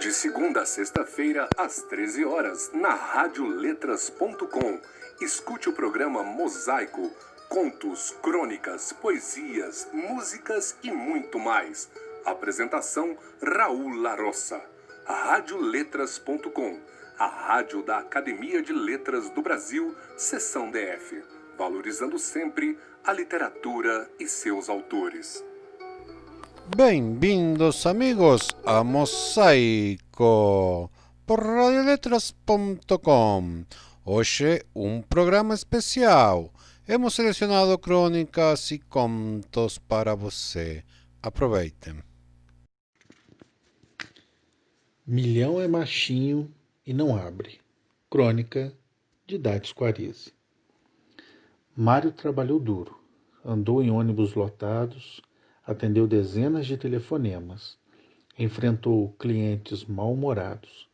De segunda a sexta-feira, às 13 horas, na radioletras.com. Escute o programa Mosaico, contos, crônicas, poesias, músicas e muito mais. Apresentação Raul Larossa. Radioletras.com, a rádio da Academia de Letras do Brasil, seção DF, valorizando sempre a literatura e seus autores. Bem-vindos, amigos, a Mosaico por radioletras.com. Hoje, um programa especial. Hemos selecionado crônicas e contos para você. Aproveitem. Milhão é machinho e não abre. Crônica de Dades Quarese. Mário trabalhou duro. Andou em ônibus lotados, atendeu dezenas de telefonemas, enfrentou clientes mal-humorados,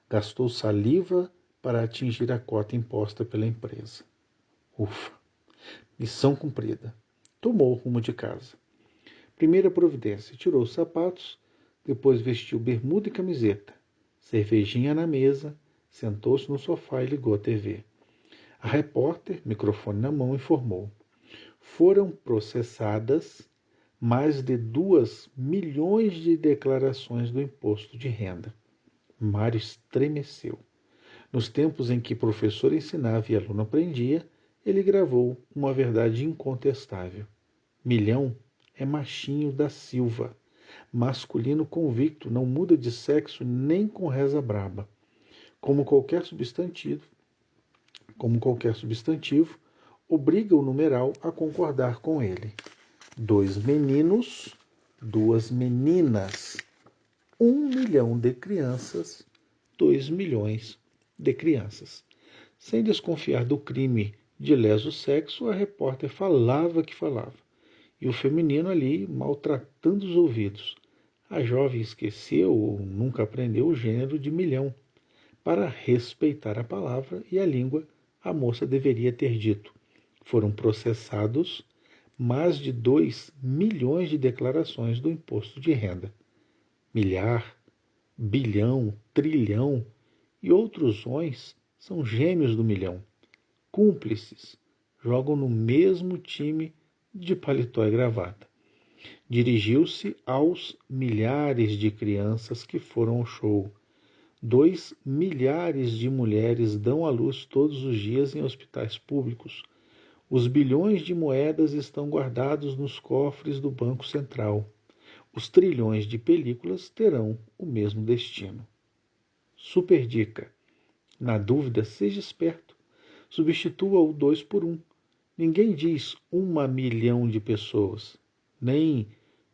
gastou saliva para atingir a cota imposta pela empresa. Ufa! Missão cumprida. Tomou o rumo de casa. Primeira providência, tirou os sapatos, depois vestiu bermuda e camiseta, cervejinha na mesa, sentou-se no sofá e ligou a TV. A repórter, microfone na mão, informou. Foram processadas mais de 2 milhões de declarações do imposto de renda. Mário estremeceu. Nos tempos em que professor ensinava e aluno aprendia, ele gravou uma verdade incontestável. Milhão é machinho da Silva. Masculino convicto, não muda de sexo nem com reza braba. Como qualquer substantivo, obriga o numeral a concordar com ele. 2 meninos, 2 meninas. 1 milhão de crianças, 2 milhões de crianças. Sem desconfiar do crime de leso sexo, a repórter falava que falava. E o feminino ali maltratando os ouvidos. A jovem esqueceu ou nunca aprendeu o gênero de milhão. Para respeitar a palavra e a língua, a moça deveria ter dito. Foram processados mais de 2 milhões de declarações do imposto de renda. Milhar, bilhão, trilhão e outros ons são gêmeos do milhão. Cúmplices, jogam no mesmo time de paletó e gravata. Dirigiu-se aos milhares de crianças que foram ao show. 2 milhares de mulheres dão à luz todos os dias em hospitais públicos. Os bilhões de moedas estão guardados nos cofres do Banco Central. Os trilhões de películas terão o mesmo destino. Super dica. Na dúvida, seja esperto. Substitua o 2 por 1. Ninguém diz 1 milhão de pessoas, nem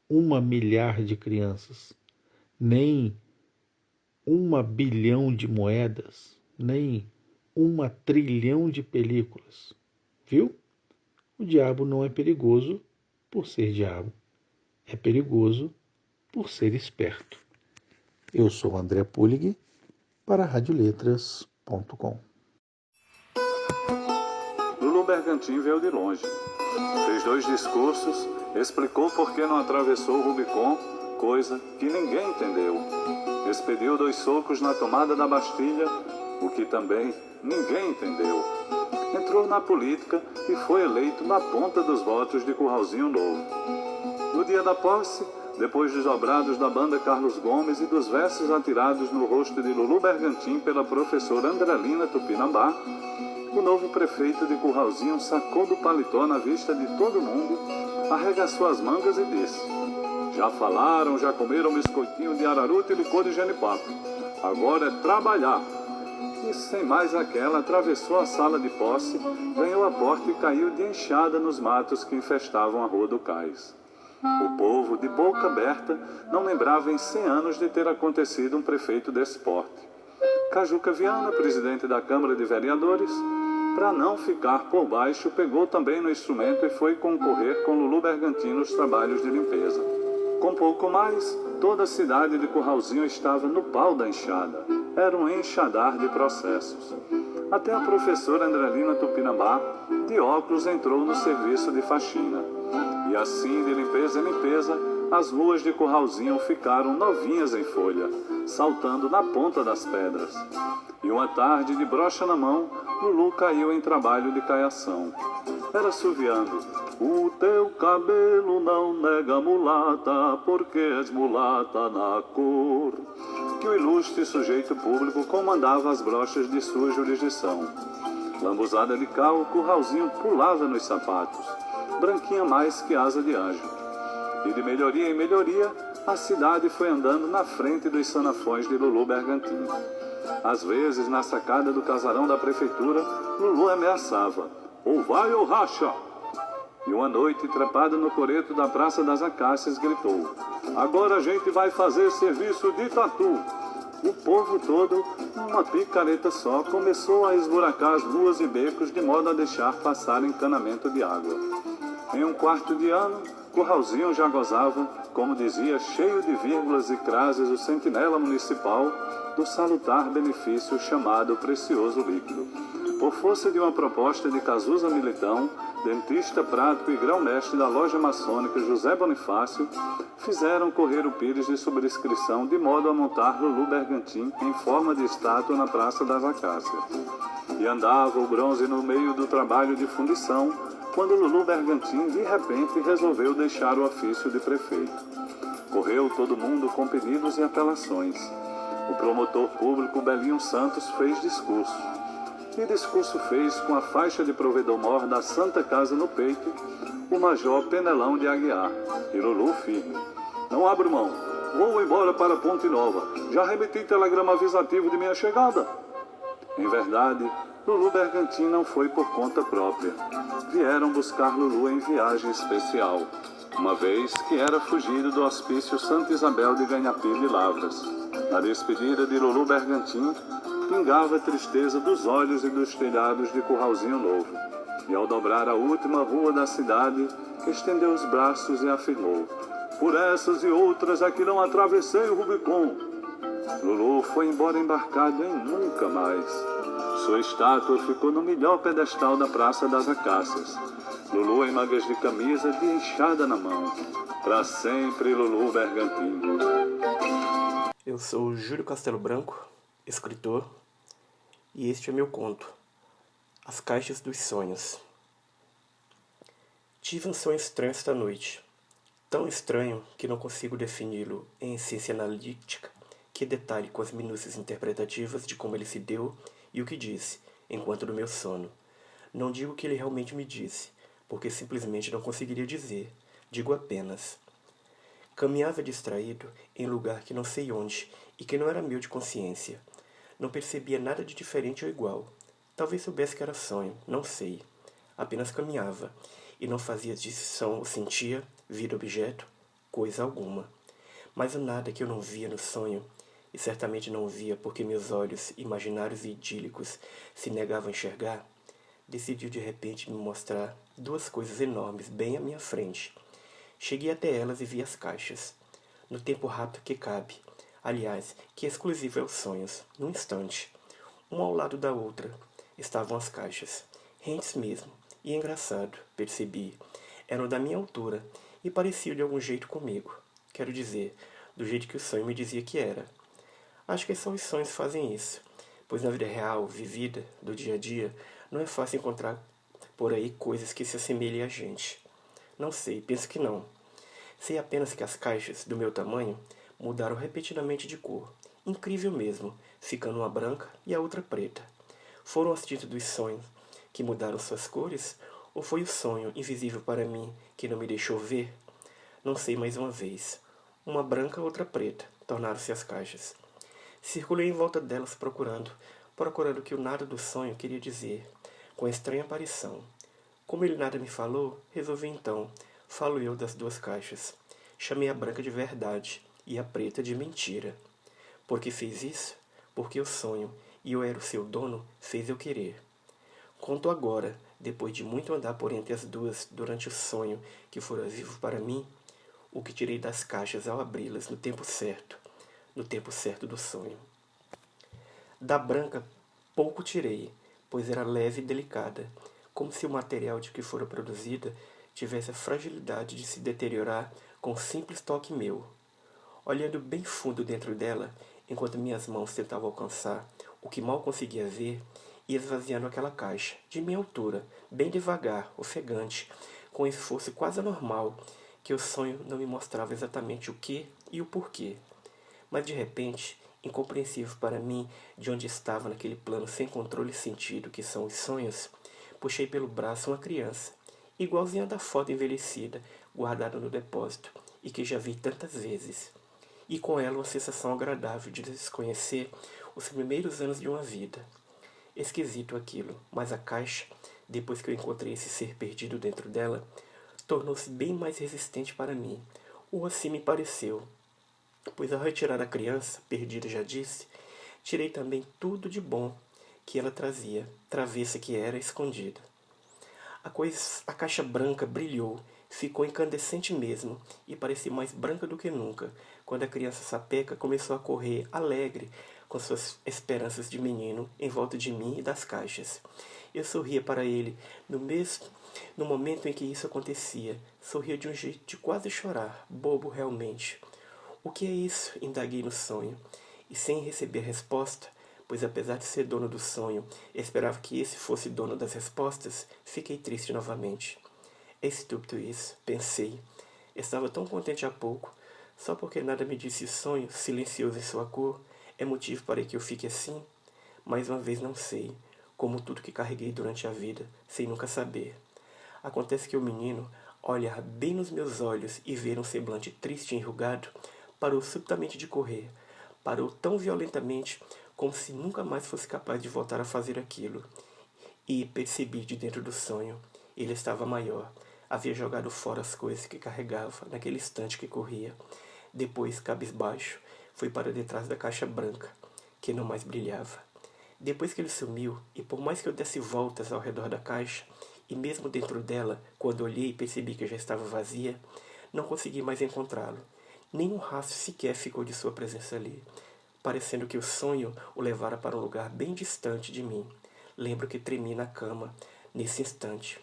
1 milhar de crianças, nem 1 bilhão de moedas, nem 1 trilhão de películas. Viu? O diabo não é perigoso por ser diabo. É perigoso por ser esperto. Eu sou André Pulig para radioletras.com. Lulu Bergantin veio de longe. Fez 2 discursos, explicou por que não atravessou o Rubicon, coisa que ninguém entendeu. Expediu 2 socos na tomada da Bastilha, o que também ninguém entendeu. Entrou na política e foi eleito na ponta dos votos de Curralzinho Novo. No dia da posse, depois dos dobrados da banda Carlos Gomes e dos versos atirados no rosto de Lulu Bergantin pela professora Andrelina Tupinambá, o novo prefeito de Curralzinho sacou do paletó na vista de todo mundo, arregaçou as mangas e disse: já falaram, já comeram biscoitinho de araruta e licor de genipapo. Agora é trabalhar. E sem mais aquela, atravessou a sala de posse, ganhou a porta e caiu de enxada nos matos que infestavam a Rua do Cais. O povo, de boca aberta, não lembrava em 100 anos de ter acontecido um prefeito desse porte. Cajuca Viana, presidente da Câmara de Vereadores, para não ficar por baixo, pegou também no instrumento e foi concorrer com Lulu Bergantin nos trabalhos de limpeza. Com pouco mais, toda a cidade de Curralzinho estava no pau da enxada. Era um enxadar de processos. Até a professora Andrelina Tupinambá, de óculos, entrou no serviço de faxina. E assim, de limpeza em limpeza, as ruas de Curralzinho ficaram novinhas em folha, saltando na ponta das pedras. E uma tarde, de brocha na mão, Lulu caiu em trabalho de caiação. Era assoviando: o teu cabelo não nega mulata, porque és mulata na cor. Que o ilustre sujeito público comandava as brochas de sua jurisdição. Lambuzada de cal, Curralzinho pulava nos sapatos, branquinha mais que asa de anjo. E de melhoria em melhoria, a cidade foi andando na frente dos sanafões de Lulu Bergantin. Às vezes, na sacada do casarão da prefeitura, Lulu ameaçava: ou vai ou racha! E uma noite, trepada no coreto da Praça das Acácias, gritou: agora a gente vai fazer serviço de tatu. O povo todo, numa picareta só, começou a esburacar as ruas e becos de modo a deixar passar encanamento de água. Em um quarto de ano, Curralzinho já gozava, como dizia, cheio de vírgulas e crases, o sentinela municipal, do salutar benefício chamado precioso líquido. Por força de uma proposta de Cazuza Militão, dentista prático e grão-mestre da loja maçônica José Bonifácio, fizeram correr o pires de subscrição de modo a montar Lulu Bergantin em forma de estátua na Praça das Acácias. E andava o bronze no meio do trabalho de fundição, quando Lulu Bergantin, de repente, resolveu deixar o ofício de prefeito. Correu todo mundo com pedidos e apelações. O promotor público Belinho Santos fez discurso. E discurso fez, com a faixa de provedor-mor da Santa Casa no peito, o major Penelão de Aguiar, e Lulu firme: não abro mão, vou embora para Ponte Nova, já remeti telegrama avisativo de minha chegada. Em verdade, Lulu Bergantin não foi por conta própria. Vieram buscar Lulu em viagem especial, uma vez que era fugido do hospício Santa Isabel de Ganhapim de Lavras. Na despedida de Lulu Bergantin, pingava a tristeza dos olhos e dos telhados de Curralzinho Novo. E ao dobrar a última rua da cidade, estendeu os braços e afirmou: por essas e outras é que não atravessei o Rubicon. Lulu foi embora embarcado em nunca mais. Sua estátua ficou no melhor pedestal da Praça das Acácias. Lulu em mangas de camisa, de enxada na mão. Para sempre, Lulu Bergantin. Eu sou Júlio Castelo Branco, escritor, e este é meu conto, As Caixas dos Sonhos. Tive um sonho estranho esta noite, tão estranho que não consigo defini-lo em ciência analítica, que detalhe com as minúcias interpretativas de como ele se deu e o que disse, enquanto do meu sono. Não digo o que ele realmente me disse, porque simplesmente não conseguiria dizer, digo apenas: caminhava distraído em lugar que não sei onde e que não era meu de consciência. Não percebia nada de diferente ou igual. Talvez soubesse que era sonho, não sei. Apenas caminhava, e não fazia distinção ou sentia, vida objeto, coisa alguma. Mas o nada que eu não via no sonho, e certamente não via porque meus olhos imaginários e idílicos se negavam a enxergar, decidiu de repente me mostrar duas coisas enormes bem à minha frente. Cheguei até elas e vi as caixas, no tempo rápido que cabe, aliás, que é exclusivo aos sonhos, num instante. Uma ao lado da outra estavam as caixas, rentes mesmo, e engraçado, percebi, eram da minha altura e pareciam de algum jeito comigo. Quero dizer, do jeito que o sonho me dizia que era. Acho que só os sonhos fazem isso, pois na vida real, vivida, do dia a dia, não é fácil encontrar por aí coisas que se assemelhem a gente. Não sei, penso que não. Sei apenas que as caixas, do meu tamanho, mudaram repetidamente de cor. Incrível mesmo, ficando uma branca e a outra preta. Foram as tintas dos sonhos que mudaram suas cores? Ou foi o sonho, invisível para mim, que não me deixou ver? Não sei mais uma vez. Uma branca, outra preta, tornaram-se as caixas. Circulei em volta delas procurando o que o nada do sonho queria dizer, com estranha aparição. Como ele nada me falou, resolvi então, falo eu das duas caixas. Chamei a branca de verdade e a preta de mentira. Por que fez isso? Porque o sonho, e eu era o seu dono, fez eu querer. Conto agora, depois de muito andar por entre as duas durante o sonho que fora vivo para mim, o que tirei das caixas ao abri-las no tempo certo do sonho. Da branca pouco tirei, pois era leve e delicada, como se o material de que fora produzida tivesse a fragilidade de se deteriorar com um simples toque meu. Olhando bem fundo dentro dela, enquanto minhas mãos tentavam alcançar o que mal conseguia ver, ia esvaziando aquela caixa, de minha altura, bem devagar, ofegante, com um esforço quase anormal, que o sonho não me mostrava exatamente o que e o porquê. Mas de repente, incompreensível para mim de onde estava naquele plano sem controle e sentido que são os sonhos, puxei pelo braço uma criança, igualzinha da foto envelhecida, guardada no depósito, e que já vi tantas vezes. E com ela uma sensação agradável de desconhecer os primeiros anos de uma vida. Esquisito aquilo, mas a caixa, depois que eu encontrei esse ser perdido dentro dela, tornou-se bem mais resistente para mim, ou assim me pareceu, pois ao retirar a criança, perdida já disse, tirei também tudo de bom que ela trazia, travessa que era, escondida. A caixa branca brilhou, ficou incandescente mesmo, e parecia mais branca do que nunca, quando a criança sapeca começou a correr, alegre, com suas esperanças de menino, em volta de mim e das caixas. Eu sorria para ele, no momento em que isso acontecia, sorria de um jeito de quase chorar, bobo realmente. O que é isso? Indaguei no sonho, e sem receber resposta, pois apesar de ser dono do sonho, esperava que esse fosse dono das respostas, fiquei triste novamente. É estúpido isso, pensei. Estava tão contente há pouco, só porque nada me disse o sonho, silencioso em sua cor, é motivo para que eu fique assim? Mais uma vez não sei, como tudo que carreguei durante a vida, sem nunca saber. Acontece que o menino, olhar bem nos meus olhos e ver um semblante triste e enrugado, parou subitamente de correr. Parou tão violentamente como se nunca mais fosse capaz de voltar a fazer aquilo. E percebi de dentro do sonho, ele estava maior. Havia jogado fora as coisas que carregava naquele instante que corria. Depois, cabisbaixo, foi para detrás da caixa branca, que não mais brilhava. Depois que ele sumiu, e por mais que eu desse voltas ao redor da caixa, e mesmo dentro dela, quando olhei e percebi que já estava vazia, não consegui mais encontrá-lo. Nem um rastro sequer ficou de sua presença ali, parecendo que o sonho o levara para um lugar bem distante de mim. Lembro que tremi na cama, nesse instante.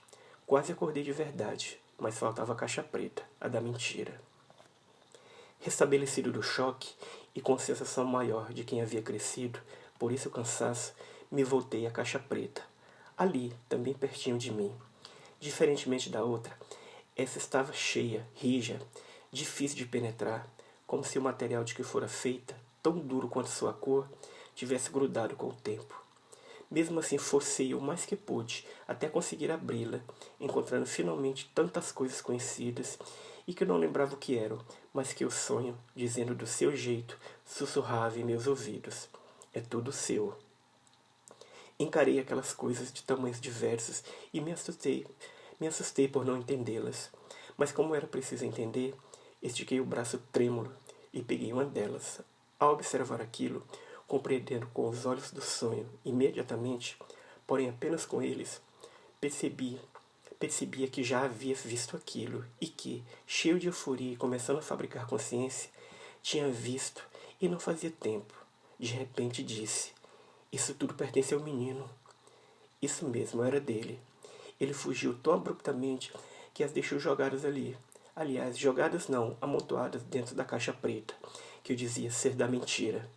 Quase acordei de verdade, mas faltava a caixa preta, a da mentira. Restabelecido do choque e com sensação maior de quem havia crescido, por isso o cansaço, me voltei à caixa preta. Ali, também pertinho de mim. Diferentemente da outra, essa estava cheia, rija, difícil de penetrar, como se o material de que fora feita, tão duro quanto sua cor, tivesse grudado com o tempo. Mesmo assim, forcei o mais que pude até conseguir abri-la, encontrando finalmente tantas coisas conhecidas e que eu não lembrava o que eram, mas que o sonho, dizendo do seu jeito, sussurrava em meus ouvidos. É tudo seu. Encarei aquelas coisas de tamanhos diversos e me assustei por não entendê-las. Mas como era preciso entender, estiquei o braço trêmulo e peguei uma delas. Ao observar aquilo, compreendendo com os olhos do sonho, imediatamente, porém apenas com eles, percebia que já havia visto aquilo e que, cheio de euforia e começando a fabricar consciência, tinha visto e não fazia tempo. De repente disse, isso tudo pertence ao menino. Isso mesmo, era dele. Ele fugiu tão abruptamente que as deixou jogadas ali. Aliás, jogadas não, amontoadas dentro da caixa preta, que eu dizia ser da mentira.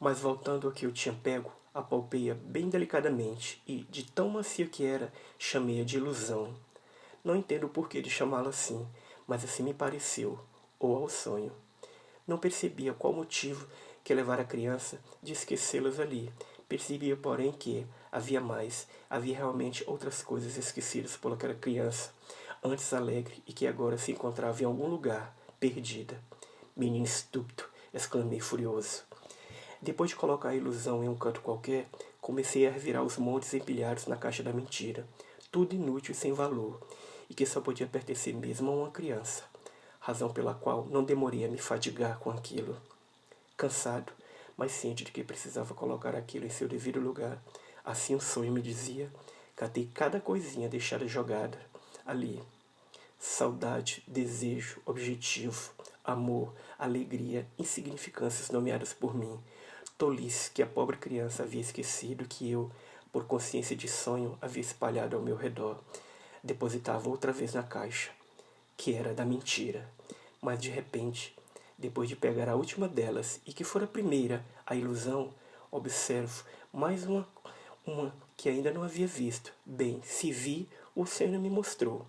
Mas voltando ao que eu tinha pego, apalpei-a bem delicadamente e, de tão macia que era, chamei-a de ilusão. Não entendo o porquê de chamá-la assim, mas assim me pareceu, ou ao sonho. Não percebia qual motivo que levara a criança de esquecê-las ali. Percebia, porém, que havia realmente outras coisas esquecidas por aquela criança, antes alegre e que agora se encontrava em algum lugar, perdida. Menino estúpido, exclamei furioso. Depois de colocar a ilusão em um canto qualquer, comecei a revirar os montes empilhados na caixa da mentira, tudo inútil e sem valor, e que só podia pertencer mesmo a uma criança, razão pela qual não demorei a me fadigar com aquilo. Cansado, mas ciente de que precisava colocar aquilo em seu devido lugar, assim o sonho me dizia, catei cada coisinha deixada jogada ali. Saudade, desejo, objetivo, amor, alegria, insignificâncias nomeadas por mim, tolice que a pobre criança havia esquecido que eu, por consciência de sonho, havia espalhado ao meu redor. depositava outra vez na caixa, que era da mentira. Mas de repente, depois de pegar a última delas, e que fora a primeira, a ilusão, observo mais uma que ainda não havia visto. Bem, se vi, o Senhor me mostrou.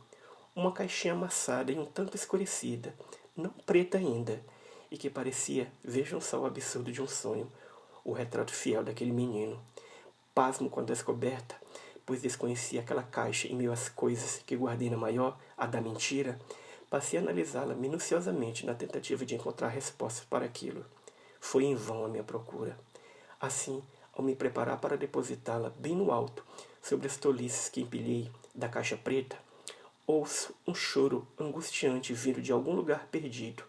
Uma caixinha amassada e um tanto escurecida, não preta ainda, e que parecia, vejam só o absurdo de um sonho, o retrato fiel daquele menino. Pasmo com a descoberta, pois desconhecia aquela caixa em meio às coisas que guardei na maior, a da mentira. Passei a analisá-la minuciosamente na tentativa de encontrar respostas para aquilo. Foi em vão a minha procura. Assim, ao me preparar para depositá-la bem no alto, sobre as tolices que empilhei da caixa preta, ouço um choro angustiante vindo de algum lugar perdido,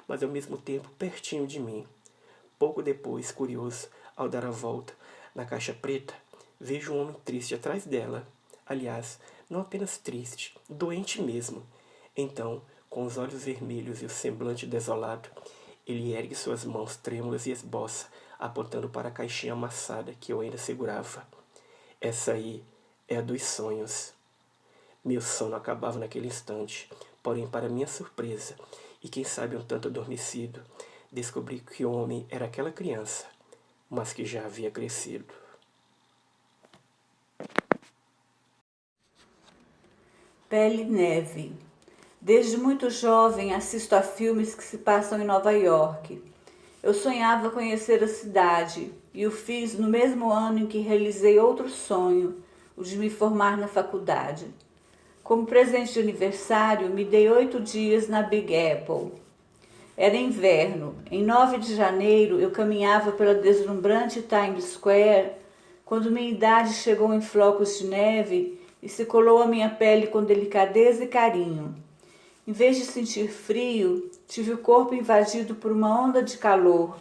mas ao mesmo tempo pertinho de mim. Pouco depois, curioso, ao dar a volta na caixa preta, vejo um homem triste atrás dela. Aliás, não apenas triste, doente mesmo. Então, com os olhos vermelhos e o semblante desolado, ele ergue suas mãos trêmulas e esboça, apontando para a caixinha amassada que eu ainda segurava. Essa aí é a dos sonhos. Meu sono acabava naquele instante, porém, para minha surpresa, e quem sabe um tanto adormecido, descobri que o homem era aquela criança, mas que já havia crescido. Pele Neve. Desde muito jovem assisto a filmes que se passam em Nova York. Eu sonhava conhecer a cidade e o fiz no mesmo ano em que realizei outro sonho, o de me formar na faculdade. Como presente de aniversário, me dei 8 dias na Big Apple. Era inverno. Em 9 de janeiro, eu caminhava pela deslumbrante Times Square quando minha idade chegou em flocos de neve e se colou à minha pele com delicadeza e carinho. Em vez de sentir frio, tive o corpo invadido por uma onda de calor,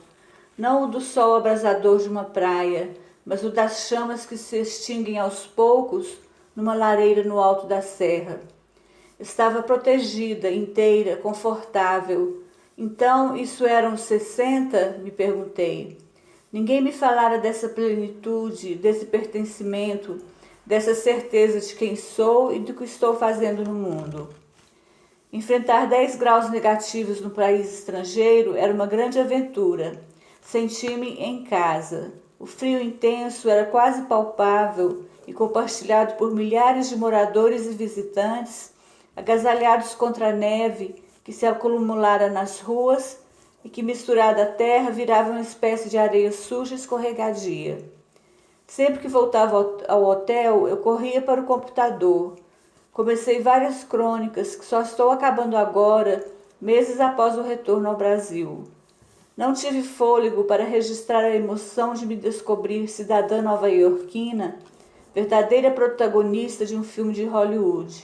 não o do sol abrasador de uma praia, mas o das chamas que se extinguem aos poucos numa lareira no alto da serra. Estava protegida, inteira, confortável. Então, isso eram 60? Me perguntei. Ninguém me falara dessa plenitude, desse pertencimento, dessa certeza de quem sou e do que estou fazendo no mundo. Enfrentar 10 graus negativos no país estrangeiro era uma grande aventura. Senti-me em casa. O frio intenso era quase palpável e compartilhado por milhares de moradores e visitantes, agasalhados contra a neve que se acumulara nas ruas e que, misturada à terra, virava uma espécie de areia suja e escorregadia. Sempre que voltava ao hotel, eu corria para o computador. Comecei várias crônicas que só estou acabando agora, meses após o retorno ao Brasil. Não tive fôlego para registrar a emoção de me descobrir cidadã nova-iorquina, verdadeira protagonista de um filme de Hollywood.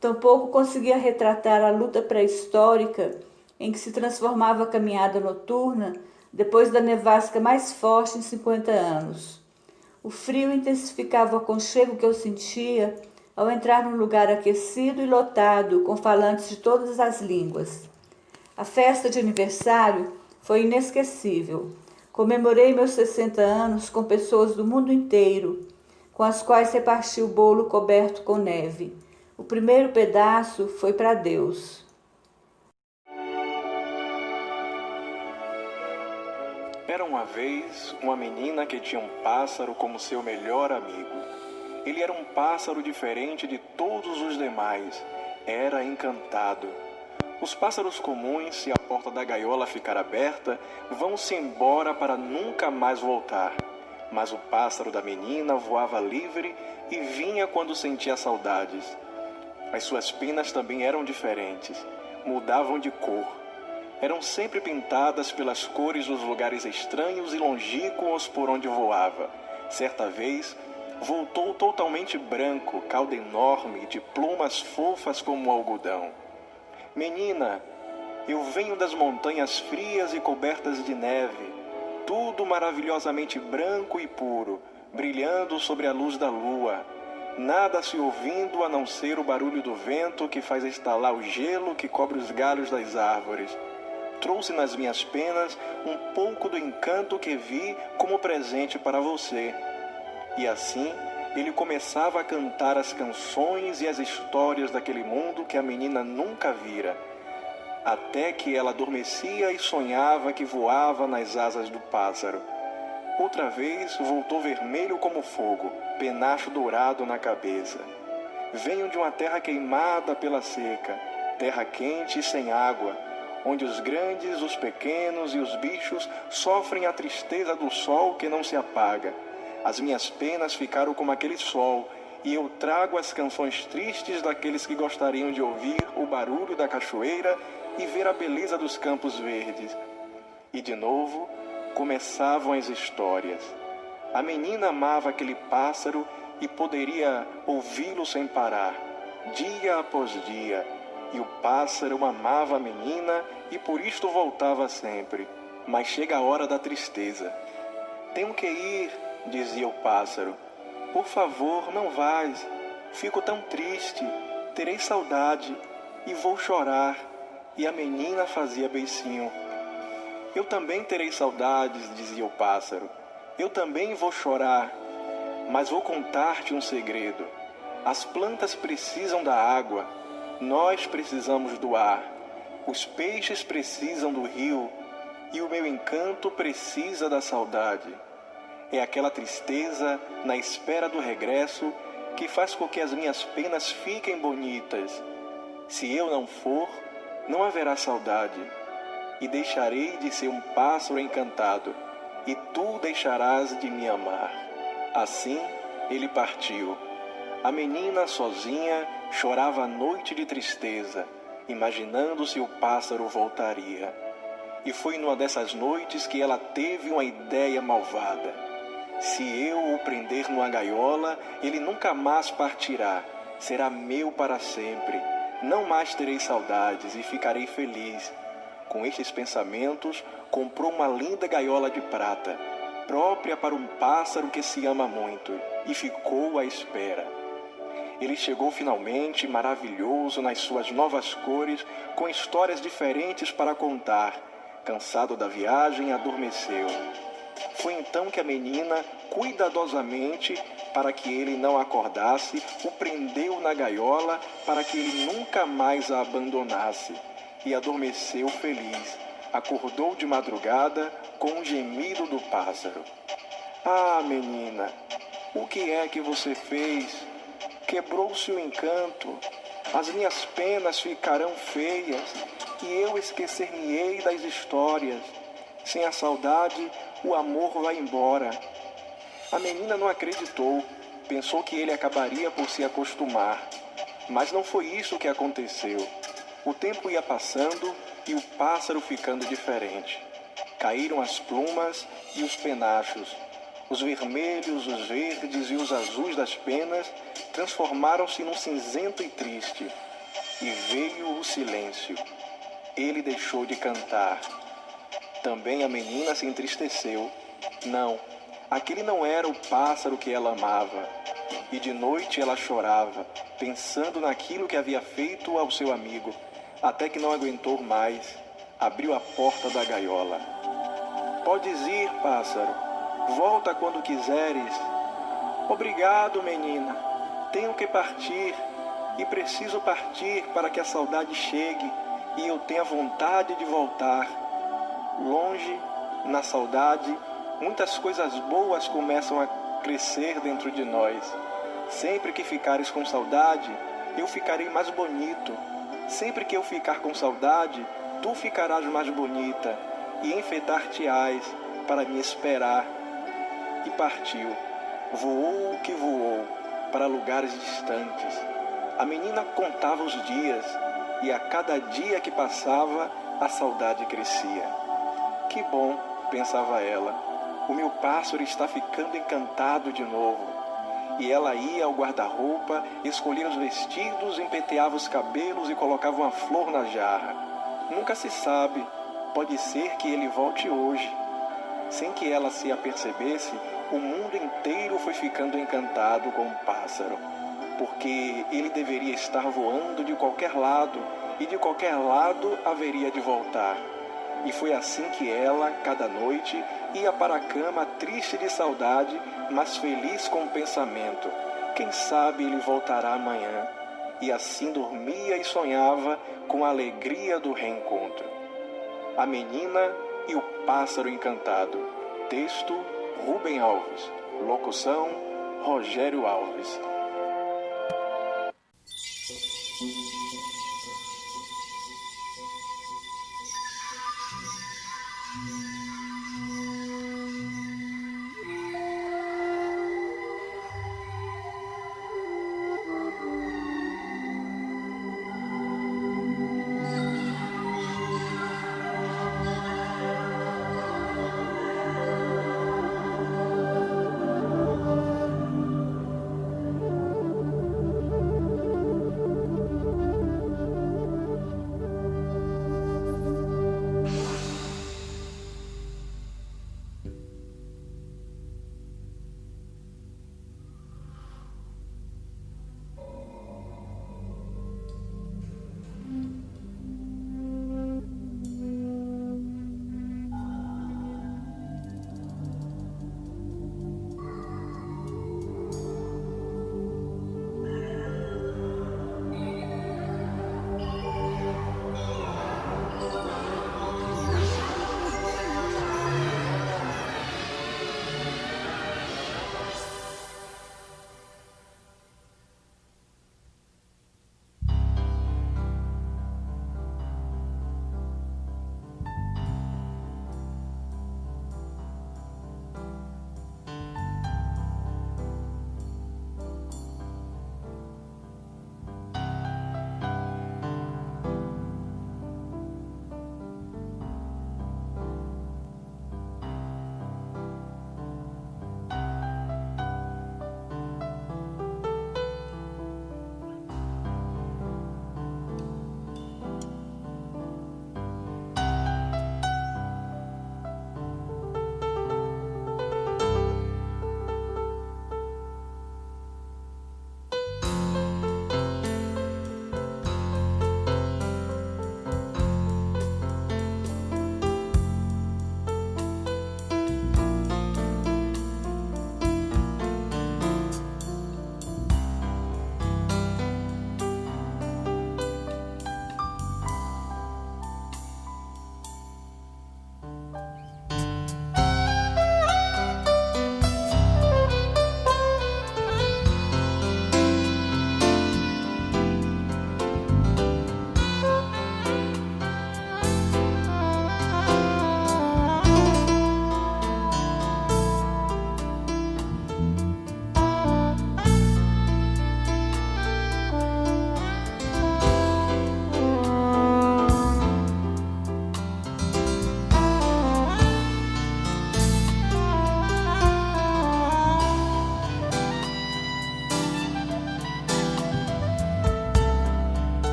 Tampouco conseguia retratar a luta pré-histórica em que se transformava a caminhada noturna depois da nevasca mais forte em 50 anos. O frio intensificava o aconchego que eu sentia ao entrar num lugar aquecido e lotado com falantes de todas as línguas. A festa de aniversário foi inesquecível. Comemorei meus 60 anos com pessoas do mundo inteiro, com as quais reparti o bolo coberto com neve. O primeiro pedaço foi para Deus. Era uma vez uma menina que tinha um pássaro como seu melhor amigo. Ele era um pássaro diferente de todos os demais. Era encantado. Os pássaros comuns, se a porta da gaiola ficar aberta, vão-se embora para nunca mais voltar. Mas o pássaro da menina voava livre e vinha quando sentia saudades. As suas penas também eram diferentes, mudavam de cor. Eram sempre pintadas pelas cores dos lugares estranhos e longínquos por onde voava. Certa vez, voltou totalmente branco, cauda enorme, de plumas fofas como algodão. Menina, eu venho das montanhas frias e cobertas de neve, tudo maravilhosamente branco e puro, brilhando sobre a luz da lua. Nada se ouvindo a não ser o barulho do vento que faz estalar o gelo que cobre os galhos das árvores. Trouxe nas minhas penas um pouco do encanto que vi como presente para você. E assim, ele começava a cantar as canções e as histórias daquele mundo que a menina nunca vira, até que ela adormecia e sonhava que voava nas asas do pássaro. Outra vez voltou vermelho como fogo, penacho dourado na cabeça. Venho de uma terra queimada pela seca, terra quente e sem água, onde os grandes, os pequenos e os bichos sofrem a tristeza do sol que não se apaga. As minhas penas ficaram como aquele sol, e eu trago as canções tristes daqueles que gostariam de ouvir o barulho da cachoeira e ver a beleza dos campos verdes. E de novo começavam as histórias. A menina amava aquele pássaro e poderia ouvi-lo sem parar, dia após dia. E o pássaro amava a menina e por isto voltava sempre. Mas chega a hora da tristeza. Tenho que ir, dizia o pássaro. Por favor, não vais. Fico tão triste, terei saudade e vou chorar. E a menina fazia beicinho. Eu também terei saudades, dizia o pássaro. Eu também vou chorar, mas vou contar-te um segredo. As plantas precisam da água, nós precisamos do ar. Os peixes precisam do rio e o meu encanto precisa da saudade. É aquela tristeza na espera do regresso que faz com que as minhas penas fiquem bonitas. Se eu não for, não haverá saudade. E deixarei de ser um pássaro encantado, e tu deixarás de me amar. Assim, ele partiu. A menina, sozinha, chorava a noite de tristeza, imaginando se o pássaro voltaria. E foi numa dessas noites que ela teve uma ideia malvada. Se eu o prender numa gaiola, ele nunca mais partirá. Será meu para sempre. Não mais terei saudades e ficarei feliz. Com estes pensamentos, comprou uma linda gaiola de prata, própria para um pássaro que se ama muito, e ficou à espera. Ele chegou finalmente, maravilhoso nas suas novas cores, com histórias diferentes para contar. Cansado da viagem, adormeceu. Foi então que a menina, cuidadosamente, para que ele não acordasse, o prendeu na gaiola para que ele nunca mais a abandonasse. E adormeceu feliz. Acordou de madrugada com um gemido do pássaro. Ah, menina, o que é que você fez? Quebrou-se o encanto. As minhas penas ficarão feias e eu esquecer-me-ei das histórias. Sem a saudade, o amor vai embora. A menina não acreditou. Pensou que ele acabaria por se acostumar. Mas não foi isso que aconteceu. O tempo ia passando e o pássaro ficando diferente. Caíram as plumas e os penachos. Os vermelhos, os verdes e os azuis das penas transformaram-se num cinzento e triste. E veio o silêncio. Ele deixou de cantar. Também a menina se entristeceu. Não, aquele não era o pássaro que ela amava. E de noite ela chorava, pensando naquilo que havia feito ao seu amigo. Até que não aguentou mais, abriu a porta da gaiola. Podes ir, pássaro, volta quando quiseres. Obrigado, menina, tenho que partir, e preciso partir para que a saudade chegue e eu tenha vontade de voltar. Longe, na saudade, muitas coisas boas começam a crescer dentro de nós. Sempre que ficares com saudade, eu ficarei mais bonito. Sempre que eu ficar com saudade, tu ficarás mais bonita e enfeitar-te-ás para me esperar. E partiu, voou que voou, para lugares distantes. A menina contava os dias e a cada dia que passava, a saudade crescia. Que bom, pensava ela, o meu pássaro está ficando encantado de novo. E ela ia ao guarda-roupa, escolhia os vestidos, empeteava os cabelos e colocava uma flor na jarra. Nunca se sabe, pode ser que ele volte hoje. Sem que ela se apercebesse, o mundo inteiro foi ficando encantado com o pássaro, porque ele deveria estar voando de qualquer lado, e de qualquer lado haveria de voltar. E foi assim que ela, cada noite, ia para a cama triste de saudade, mas feliz com o pensamento: quem sabe ele voltará amanhã? E assim dormia e sonhava com a alegria do reencontro. A Menina e o Pássaro Encantado. Texto: Rubem Alves. Locução: Rogério Alves.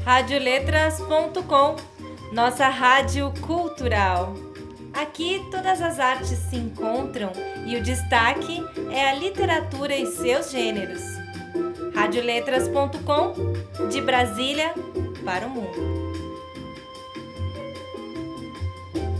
Radioletras.com, nossa rádio cultural. Aqui todas as artes se encontram e o destaque é a literatura e seus gêneros. Radioletras.com, de Brasília para o mundo.